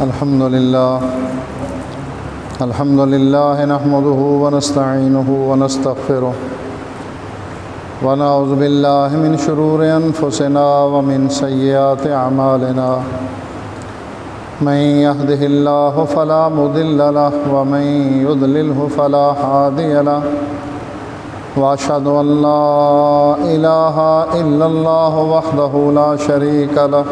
الحمد لله نحمده ونستعينه ونستغفره ونعوذ بالله من شرور أنفسنا ومن سيئات أعمالنا من يهده الله فلا مضل له ومن يضلله فلا هادي له وأشهد أن لا إله إلا الله وحده لا شريك له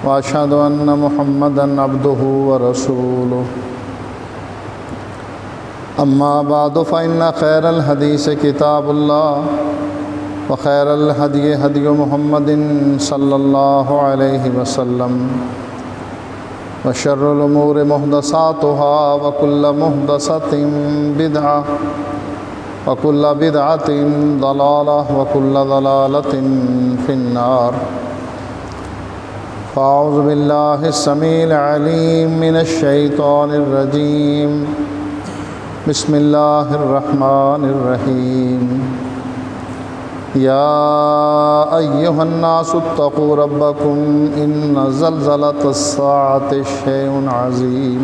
وأشهد أن محمدًا عبده ورسوله أما بعد فإن خير الحديث كتاب الله وخير الهدي هدي محمد صلى الله عليه وسلم وشر الأمور محدثاتها وكل محدثة بدعة وكل بدعة ضلالة وكل ضلالة في النار فأعوذ بالله السميع العليم من الشيطان الرجيم بسم الله الرحمن الرحيم يا أيها الناس اتقوا ربكم إن زلزلة الساعة شيء عظيم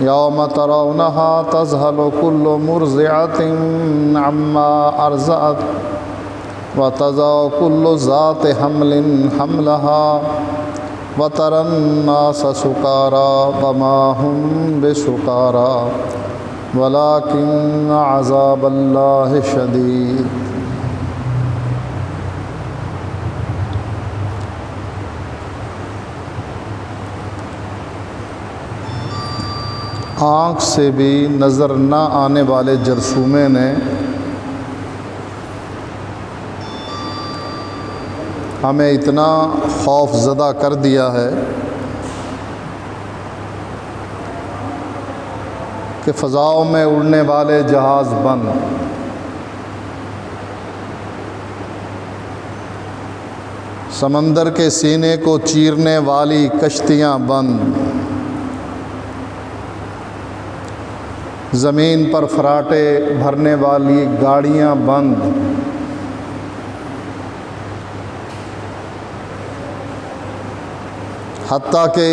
يوم ترونها تذهل كل مرضعة عما أرضعت وتضع كل ذات حمل حملها وترى الناس سكارى وما هم بسكارى ولكن عذاب الله شديد۔ آنکھ سے بھی نظر نہ آنے والے جرثومے نے ہمیں اتنا خوف زدہ کر دیا ہے کہ فضاؤں میں اڑنے والے جہاز بند، سمندر کے سینے کو چیرنے والی کشتیاں بند، زمین پر فراٹے بھرنے والی گاڑیاں بند، حتیٰ کہ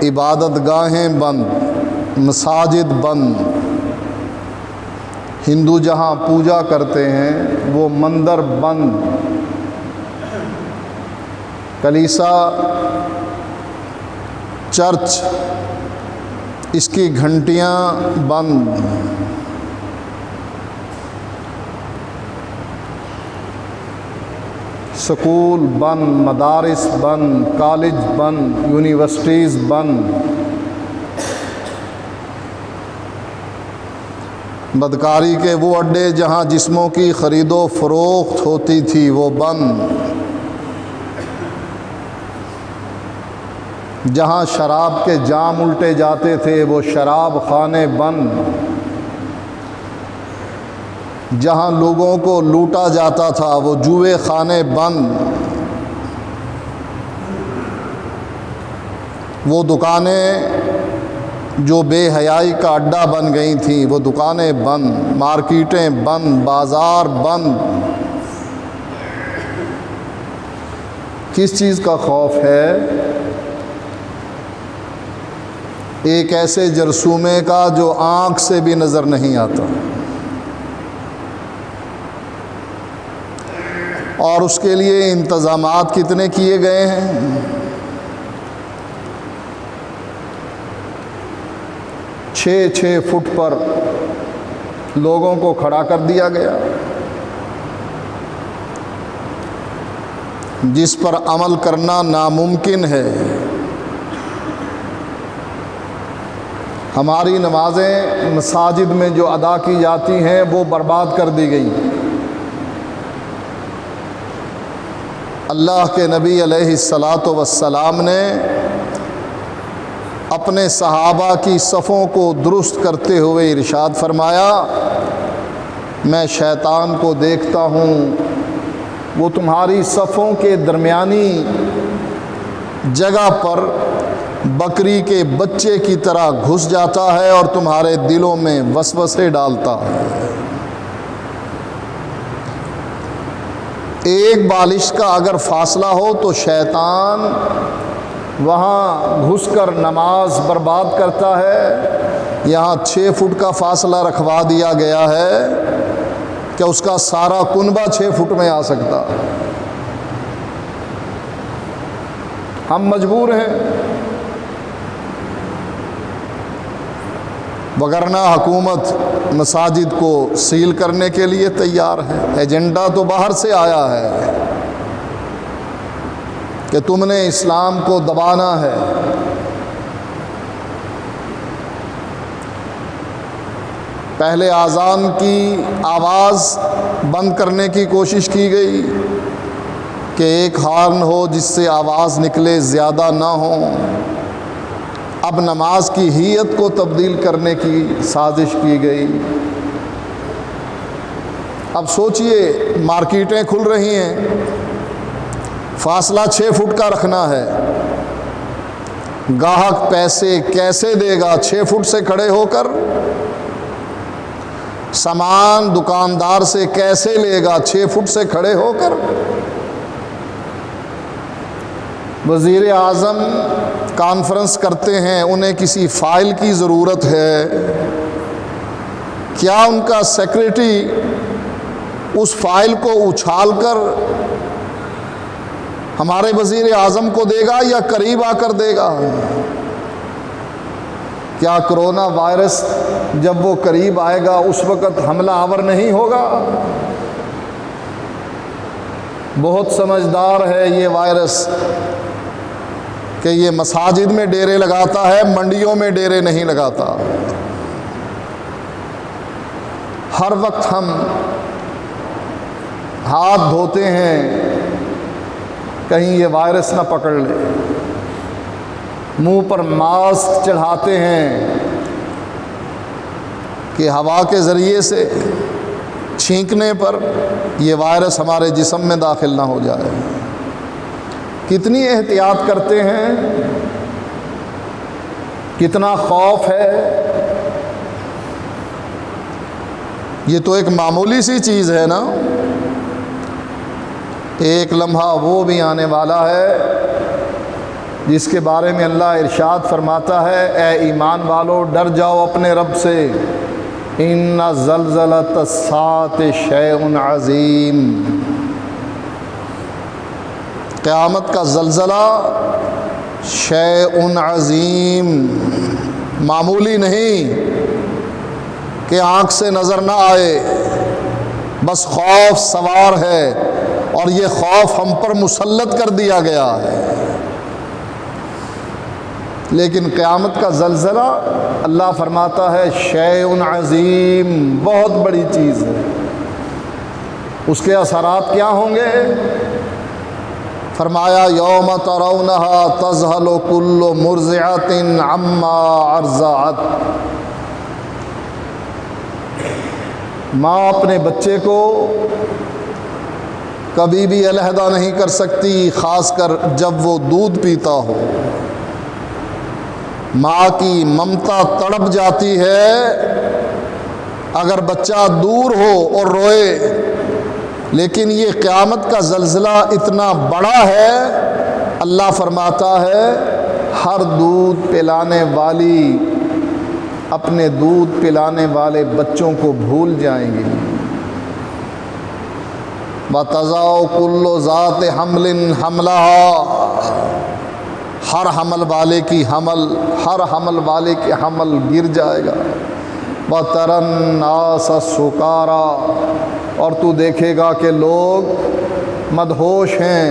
عبادت گاہیں بند، مساجد بند، ہندو جہاں پوجا کرتے ہیں وہ مندر بند، کلیسا چرچ اس کی گھنٹیاں بند، سکول بند، مدارس بند، کالج بند، یونیورسٹیز بند، بدکاری کے وہ اڈے جہاں جسموں کی خرید و فروخت ہوتی تھی وہ بند، جہاں شراب کے جام الٹے جاتے تھے وہ شراب خانے بند، جہاں لوگوں کو لوٹا جاتا تھا وہ جوئے خانے بند، وہ دکانیں جو بے حیائی کا اڈا بن گئی تھیں وہ دکانیں بند، مارکیٹیں بند، بازار بند۔ کس چیز کا خوف ہے؟ ایک ایسے جرثومے کا جو آنکھ سے بھی نظر نہیں آتا، اور اس کے لیے انتظامات کتنے کیے گئے ہیں۔ 6 فٹ پر لوگوں کو کھڑا کر دیا گیا، جس پر عمل کرنا ناممکن ہے۔ ہماری نمازیں مساجد میں جو ادا کی جاتی ہیں وہ برباد کر دی گئی۔ اللہ کے نبی علیہ الصلاۃ والسلام نے اپنے صحابہ کی صفوں کو درست کرتے ہوئے ارشاد فرمایا، میں شیطان کو دیکھتا ہوں وہ تمہاری صفوں کے درمیانی جگہ پر بکری کے بچے کی طرح گھس جاتا ہے اور تمہارے دلوں میں وسوسے ڈالتا ہے۔ ایک بالش کا اگر فاصلہ ہو تو شیطان وہاں گھس کر نماز برباد کرتا ہے، یہاں 6 فٹ کا فاصلہ رکھوا دیا گیا ہے کہ اس کا سارا کنبہ 6 فٹ میں آ سکتا۔ ہم مجبور ہیں، وگرنہ حکومت مساجد کو سیل کرنے کے لیے تیار ہے۔ ایجنڈا تو باہر سے آیا ہے کہ تم نے اسلام کو دبانا ہے۔ پہلے اذان کی آواز بند کرنے کی کوشش کی گئی کہ ایک ہارن ہو جس سے آواز نکلے، زیادہ نہ ہو۔ اب نماز کی ہیئت کو تبدیل کرنے کی سازش کی گئی۔ اب سوچئے، مارکیٹیں کھل رہی ہیں، فاصلہ 6 فٹ کا رکھنا ہے، گاہک پیسے کیسے دے گا؟ 6 فٹ سے کھڑے ہو کر سامان دکاندار سے کیسے لے گا؟ 6 فٹ سے کھڑے ہو کر۔ وزیر اعظم کانفرنس کرتے ہیں، انہیں کسی فائل کی ضرورت ہے، کیا ان کا سیکریٹری اس فائل کو اچھال کر ہمارے وزیر اعظم کو دے گا یا قریب آ کر دے گا؟ کیا کرونا وائرس جب وہ قریب آئے گا اس وقت حملہ آور نہیں ہوگا؟ بہت سمجھدار ہے یہ وائرس کہ یہ مساجد میں ڈیرے لگاتا ہے، منڈیوں میں ڈیرے نہیں لگاتا۔ ہر وقت ہم ہاتھ دھوتے ہیں کہیں یہ وائرس نہ پکڑ لے، منہ پر ماسک چڑھاتے ہیں کہ ہوا کے ذریعے سے چھینکنے پر یہ وائرس ہمارے جسم میں داخل نہ ہو جائے۔ کتنی احتیاط کرتے ہیں، کتنا خوف ہے۔ یہ تو ایک معمولی سی چیز ہے نا، ایک لمحہ وہ بھی آنے والا ہے جس کے بارے میں اللہ ارشاد فرماتا ہے، اے ایمان والو ڈر جاؤ اپنے رب سے، ان زلزلۃ الساعۃ شیء عظیم۔ قیامت کا زلزلہ شیء عظیم، معمولی نہیں کہ آنکھ سے نظر نہ آئے، بس خوف سوار ہے اور یہ خوف ہم پر مسلط کر دیا گیا ہے۔ لیکن قیامت کا زلزلہ اللہ فرماتا ہے شیء عظیم، بہت بڑی چیز ہے۔ اس کے اثرات کیا ہوں گے؟ فرمایا یوم ترونہا تذہل کل مرضعۃ عما ارضعت۔ ماں اپنے بچے کو کبھی بھی علیحدہ نہیں کر سکتی، خاص کر جب وہ دودھ پیتا ہو۔ ماں کی ممتا تڑپ جاتی ہے اگر بچہ دور ہو اور روئے، لیکن یہ قیامت کا زلزلہ اتنا بڑا ہے، اللہ فرماتا ہے ہر دودھ پلانے والی اپنے دودھ پلانے والے بچوں کو بھول جائیں گی۔ وَتَضَعُ كُلُّ ذَاتِ حَمْلٍ حَمْلَهَا، ہر حمل والے کی حمل، ہر حمل والے کے حمل گر جائے گا۔ وَتَرَى النَّاسَ سُكَارَىٰ، اور تو دیکھے گا کہ لوگ مدہوش ہیں،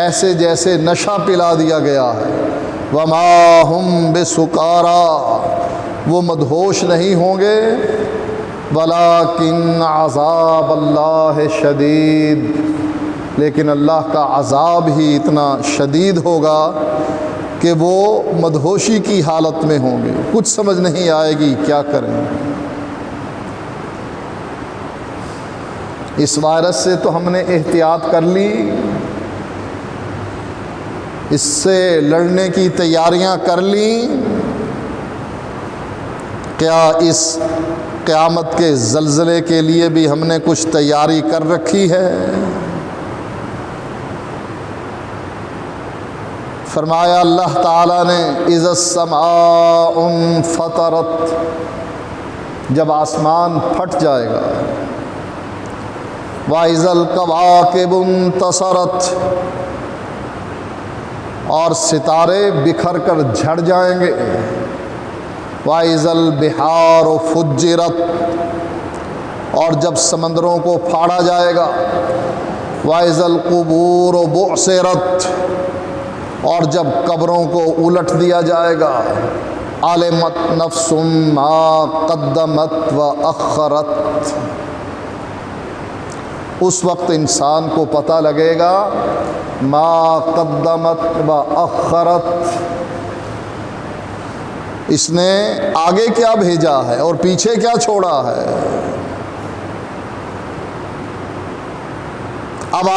ایسے جیسے نشہ پلا دیا گیا ہے۔ وَمَا هُمْ بِسُكَارَىٰ، وہ مدہوش نہیں ہوں گے، وَلَٰكِنَّ عَذَابَ اللَّهِ شَدِيدٌ، لیکن اللہ کا عذاب ہی اتنا شدید ہوگا کہ وہ مدہوشی کی حالت میں ہوں گے، کچھ سمجھ نہیں آئے گی کیا کریں۔ اس وائرس سے تو ہم نے احتیاط کر لی، اس سے لڑنے کی تیاریاں کر لیں، کیا اس قیامت کے زلزلے کے لیے بھی ہم نے کچھ تیاری کر رکھی ہے؟ فرمایا اللہ تعالیٰ نے اذا السماء انفطرت، جب آسمان پھٹ جائے گا، وَإِذَا الْكَوَاكِبُ انتَثَرَتْ، اور ستارے بکھر کر جھڑ جائیں گے، وَإِذَا الْبِحَارُ فُجِّرَتْ، اور جب سمندروں کو پھاڑا جائے گا، وَإِذَا الْقُبُورُ بُعْثِرَتْ، اور جب قبروں کو الٹ دیا جائے گا، عَلِمَتْ نَفْسٌ مَا قَدَّمَتْ وَأَخَّرَتْ، اس وقت انسان کو پتہ لگے گا ما قدمت و اخرت، اس نے آگے کیا بھیجا ہے اور پیچھے کیا چھوڑا ہے۔ اب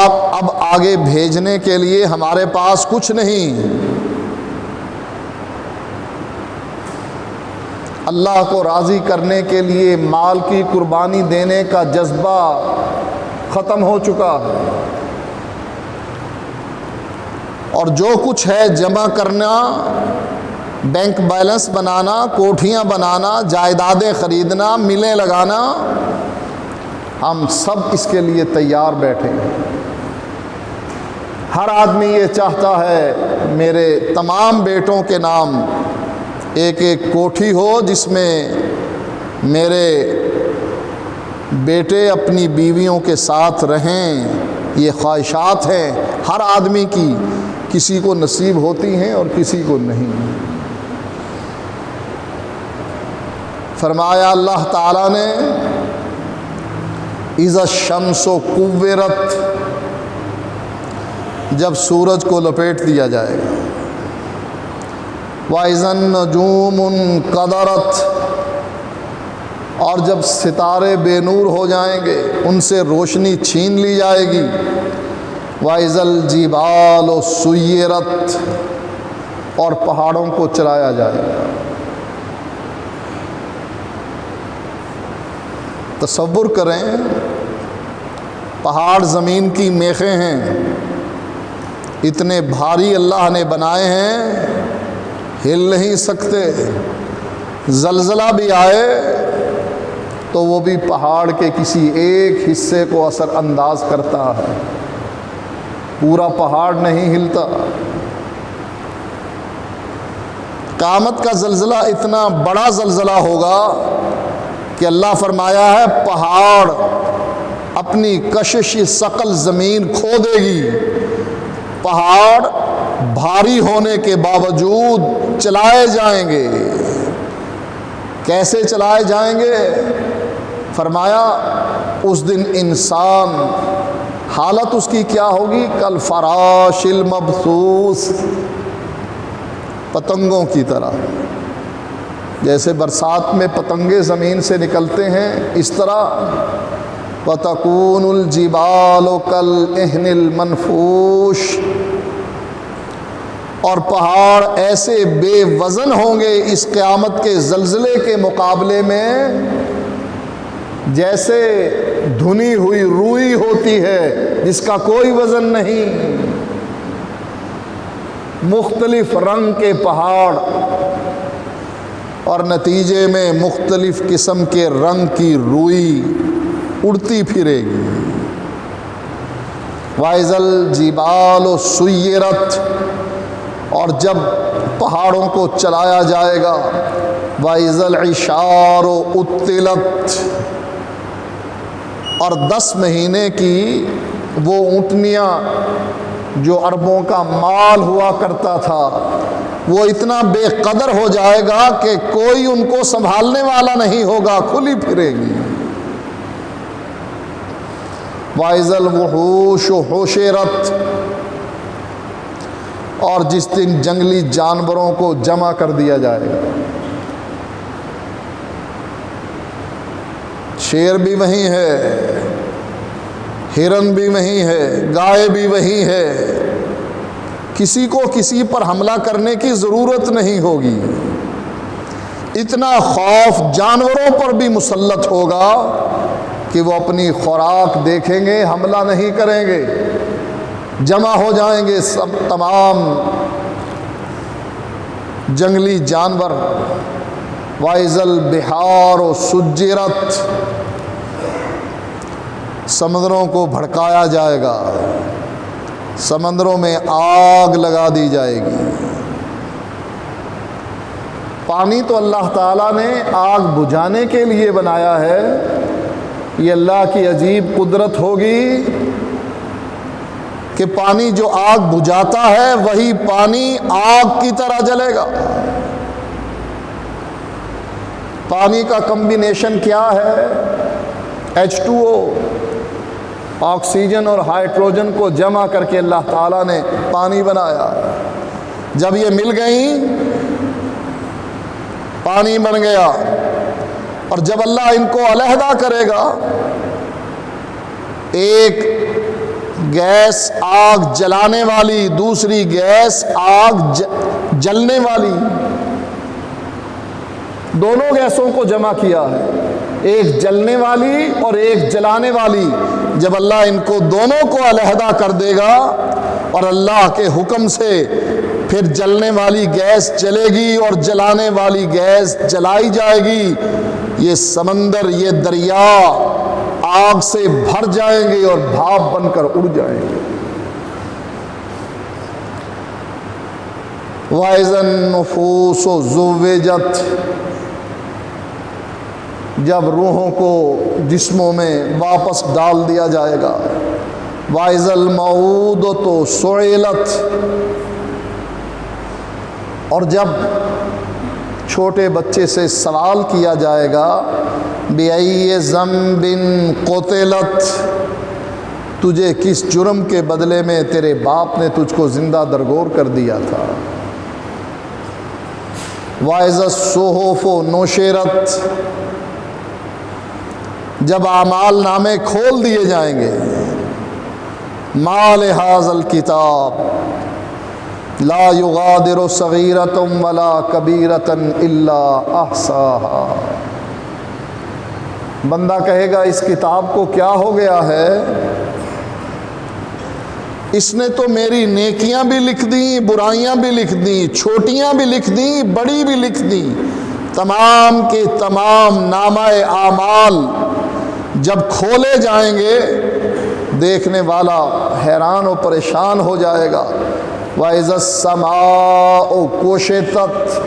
آگے بھیجنے کے لیے ہمارے پاس کچھ نہیں، اللہ کو راضی کرنے کے لیے مال کی قربانی دینے کا جذبہ ختم ہو چکا ہے، اور جو کچھ ہے جمع کرنا، بینک بیلنس بنانا، کوٹھیاں بنانا، جائیدادیں خریدنا، ملیں لگانا، ہم سب اس کے لیے تیار بیٹھے ہیں۔ ہر آدمی یہ چاہتا ہے میرے تمام بیٹوں کے نام ایک ایک کوٹھی ہو جس میں میرے بیٹے اپنی بیویوں کے ساتھ رہیں، یہ خواہشات ہیں ہر آدمی کی، کسی کو نصیب ہوتی ہیں اور کسی کو نہیں۔ فرمایا اللہ تعالیٰ نے اذا الشمس کورت، جب سورج کو لپیٹ دیا جائے گا، وَإِذَا النُّجُومُ انقَدَرَتْ، اور جب ستارے بے نور ہو جائیں گے، ان سے روشنی چھین لی جائے گی، وَإِذَا الْجِبَالُ سُيِّرَتْ، اور پہاڑوں کو چلایا جائے گا۔ تصور کریں، پہاڑ زمین کی میخیں ہیں، اتنے بھاری اللہ نے بنائے ہیں، ہل نہیں سکتے، زلزلہ بھی آئے تو وہ بھی پہاڑ کے کسی ایک حصے کو اثر انداز کرتا ہے، پورا پہاڑ نہیں ہلتا۔ قیامت کا زلزلہ اتنا بڑا زلزلہ ہوگا کہ اللہ فرمایا ہے پہاڑ اپنی کشش ثقل زمین کھو دے گی، پہاڑ بھاری ہونے کے باوجود چلائے جائیں گے۔ کیسے چلائے جائیں گے؟ فرمایا اس دن انسان حالت اس کی کیا ہوگی؟ کالفراش المبثوث، پتنگوں کی طرح، جیسے برسات میں پتنگے زمین سے نکلتے ہیں، اس طرح وَتَكُونُ الْجِبَالُ كَالْعِهْنِ الْمَنْفُوشِ، اور پہاڑ ایسے بے وزن ہوں گے اس قیامت کے زلزلے کے مقابلے میں جیسے دھنی ہوئی روئی ہوتی ہے جس کا کوئی وزن نہیں۔ مختلف رنگ کے پہاڑ اور نتیجے میں مختلف قسم کے رنگ کی روئی اڑتی پھرے گی۔ وَإِذَا الْجِبَالُ سُيِّرَتْ، اور جب پہاڑوں کو چلایا جائے گا، وَإِذَا الْعِشَارُ عُطِّلَتْ، اور 10 مہینے کی وہ اونٹنیاں جو عربوں کا مال ہوا کرتا تھا وہ اتنا بے قدر ہو جائے گا کہ کوئی ان کو سنبھالنے والا نہیں ہوگا، کھلی پھرے گی۔ وَإِذَا الْوُحُوشُ حُشِرَتْ، اور جس دن جنگلی جانوروں کو جمع کر دیا جائے گا، شیر بھی وہیں ہے، ہرن بھی وہیں ہے، گائے بھی وہیں ہے، کسی کو کسی پر حملہ کرنے کی ضرورت نہیں ہوگی۔ اتنا خوف جانوروں پر بھی مسلط ہوگا کہ وہ اپنی خوراک دیکھیں گے، حملہ نہیں کریں گے، جمع ہو جائیں گے سب تمام جنگلی جانور، وَإِذَا الْبِحَارُ سُجِّرَتْ، سمندروں کو بھڑکایا جائے گا، سمندروں میں آگ لگا دی جائے گی۔ پانی تو اللہ تعالیٰ نے آگ بجھانے کے لیے بنایا ہے، یہ اللہ کی عجیب قدرت ہوگی کہ پانی جو آگ بجھاتا ہے وہی پانی آگ کی طرح جلے گا۔ پانی کا کمبینیشن کیا ہے؟ H2O، آکسیجن اور ہائیڈروجن کو جمع کر کے اللہ تعالیٰ نے پانی بنایا۔ جب یہ مل گئیں پانی بن گیا، اور جب اللہ ان کو علیحدہ کرے گا، ایک گیس آگ جلانے والی، دوسری گیس آگ جلنے والی، دونوں گیسوں کو جمع کیا ہے، ایک جلنے والی اور ایک جلانے والی۔ جب اللہ ان کو دونوں کو علیحدہ کر دے گا اور اللہ کے حکم سے پھر جلنے والی گیس جلے گی اور جلانے والی گیس جلائی جائے گی، یہ سمندر، یہ دریا آگ سے بھر جائیں گے اور بھاپ بن کر اڑ جائیں گے۔ وَإِذَا النُّفُوسُ زُوِّجَتْ، جب روحوں کو جسموں میں واپس ڈال دیا جائے گا۔ وَإِذَا الْمَوْءُودَةُ سُئِلَتْ، اور جب چھوٹے بچے سے سوال کیا جائے گا، بِأَيِّ ذَنبٍ قُتِلَتْ، تجھے کس جرم کے بدلے میں تیرے باپ نے تجھ کو زندہ درگور کر دیا تھا۔ وَإِذَا الصُّحُفُ نُشِرَتْ، جب اعمال نامے کھول دیے جائیں گے۔ مَا لِهَذَا الْكِتَابِ لا يغادر صغيرة ولا كبيرة إلا أحصاها، بندہ کہے گا اس کتاب کو کیا ہو گیا ہے، اس نے تو میری نیکیاں بھی لکھ دیں، برائیاں بھی لکھ دیں، چھوٹیاں بھی لکھ دیں، بڑی بھی لکھ دیں۔ تمام کے تمام نامہ اعمال جب کھولے جائیں گے، دیکھنے والا حیران و پریشان ہو جائے گا۔ وَإِذَا السَّمَاءُ كُشِطَتْ،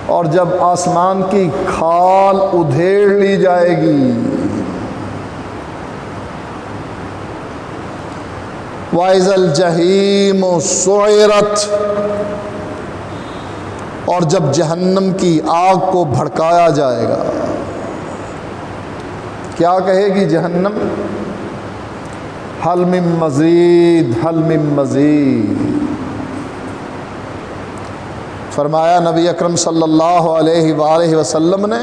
اور جب آسمان کی کھال ادھیڑ لی جائے گی۔ وَإِذَا الْجَحِيمُ سُعِرَتْ، اور جب جہنم کی آگ کو بھڑکایا جائے گا۔ کیا کہے گی جہنم؟ حل من مزید، حل من مزید۔ فرمایا نبی اکرم صلی اللہ علیہ وآلہ وسلم نے،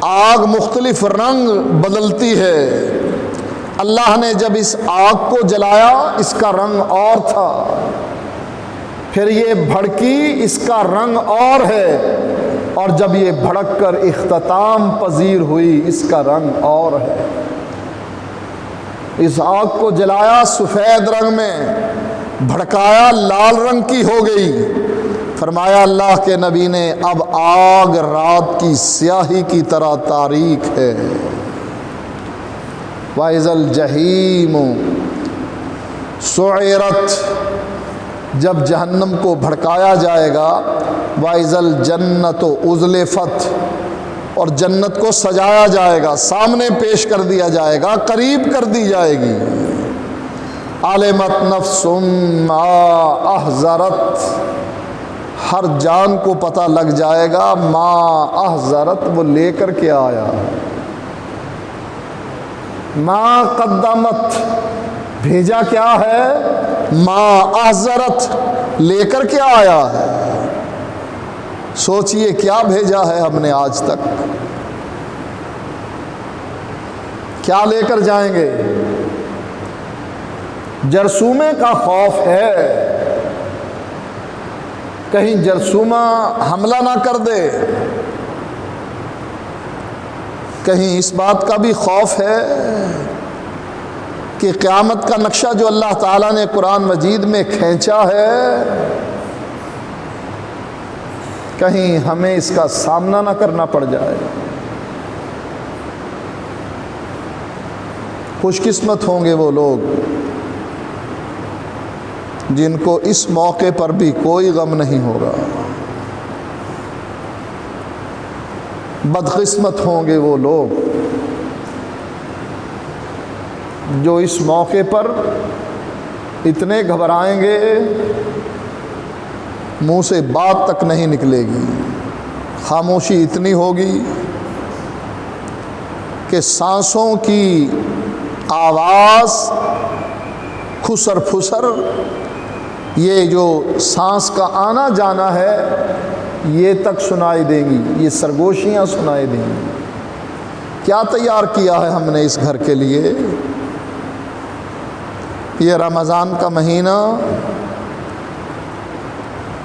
آگ مختلف رنگ بدلتی ہے۔ اللہ نے جب اس آگ کو جلایا اس کا رنگ اور تھا، پھر یہ بھڑکی اس کا رنگ اور ہے، اور جب یہ بھڑک کر اختتام پذیر ہوئی اس کا رنگ اور ہے۔ اس آگ کو جلایا سفید رنگ میں، بھڑکایا لال رنگ کی ہو گئی۔ فرمایا اللہ کے نبی نے اب آگ رات کی سیاہی کی طرح تاریک ہے۔ وَإِذَا الْجَحِيمُ سُعِرَتْ، جب جہنم کو بھڑکایا جائے گا۔ وَإِذَا الْجَنَّةُ أُزْلِفَتْ، اور جنت کو سجایا جائے گا، سامنے پیش کر دیا جائے گا، قریب کر دی جائے گی۔ عَلِمَتْ نَفْسٌ مَا أَحْضَرَتْ، ہر جان کو پتہ لگ جائے گا ما احضرت، وہ لے کر کے آیا، ما قدمت، بھیجا کیا ہے، ما احضرت، لے کر کے آیا ہے۔ سوچئے کیا بھیجا ہے ہم نے آج تک، کیا لے کر جائیں گے؟ جرثومے کا خوف ہے، کہیں جرثومہ حملہ نہ کر دے، کہیں اس بات کا بھی خوف ہے کہ قیامت کا نقشہ جو اللہ تعالیٰ نے قرآن مجید میں کھینچا ہے، کہیں ہمیں اس کا سامنا نہ کرنا پڑ جائے۔ خوش قسمت ہوں گے وہ لوگ جن کو اس موقع پر بھی کوئی غم نہیں ہوگا، بدقسمت ہوں گے وہ لوگ جو اس موقع پر اتنے گھبرائیں گے منہ سے بات تک نہیں نکلے گی، خاموشی اتنی ہوگی کہ سانسوں کی آواز کھسر پھسر، یہ جو سانس کا آنا جانا ہے یہ تک سنائی دیں گی، یہ سرگوشیاں سنائی دیں گی۔ کیا تیار کیا ہے ہم نے اس گھر کے لیے؟ یہ رمضان کا مہینہ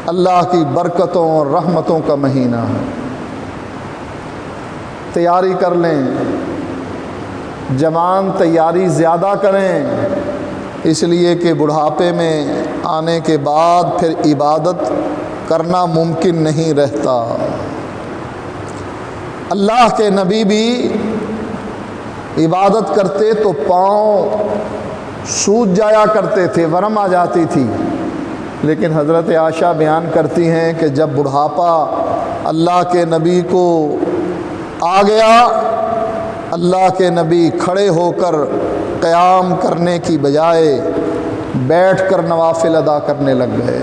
اللہ کی برکتوں اور رحمتوں کا مہینہ ہے، تیاری کر لیں، جوان تیاری زیادہ کریں، اس لیے کہ بڑھاپے میں آنے کے بعد پھر عبادت کرنا ممکن نہیں رہتا۔ اللہ کے نبی بھی عبادت کرتے تو پاؤں سوج جایا کرتے تھے، ورم آ جاتی تھی، لیکن حضرت عائشہ بیان کرتی ہیں کہ جب بڑھاپا اللہ کے نبی کو آ گیا، اللہ کے نبی کھڑے ہو کر قیام کرنے کی بجائے بیٹھ کر نوافل ادا کرنے لگ گئے۔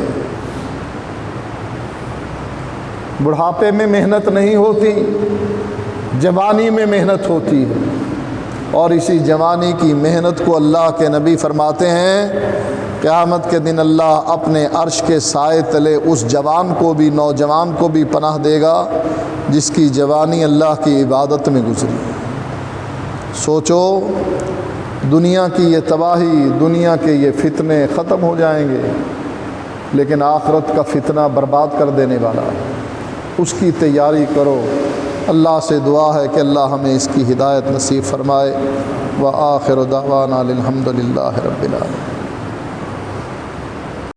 بڑھاپے میں محنت نہیں ہوتی، جوانی میں محنت ہوتی ہے، اور اسی جوانی کی محنت کو اللہ کے نبی فرماتے ہیں قیامت کے دن اللہ اپنے عرش کے سائے تلے اس جوان کو بھی، نوجوان کو بھی پناہ دے گا جس کی جوانی اللہ کی عبادت میں گزری۔ سوچو، دنیا کی یہ تباہی، دنیا کے یہ فتنے ختم ہو جائیں گے، لیکن آخرت کا فتنہ برباد کر دینے والا ہے، اس کی تیاری کرو۔ اللہ سے دعا ہے کہ اللہ ہمیں اس کی ہدایت نصیب فرمائے۔ وآخر دعوانا الحمد للہ رب العالمین۔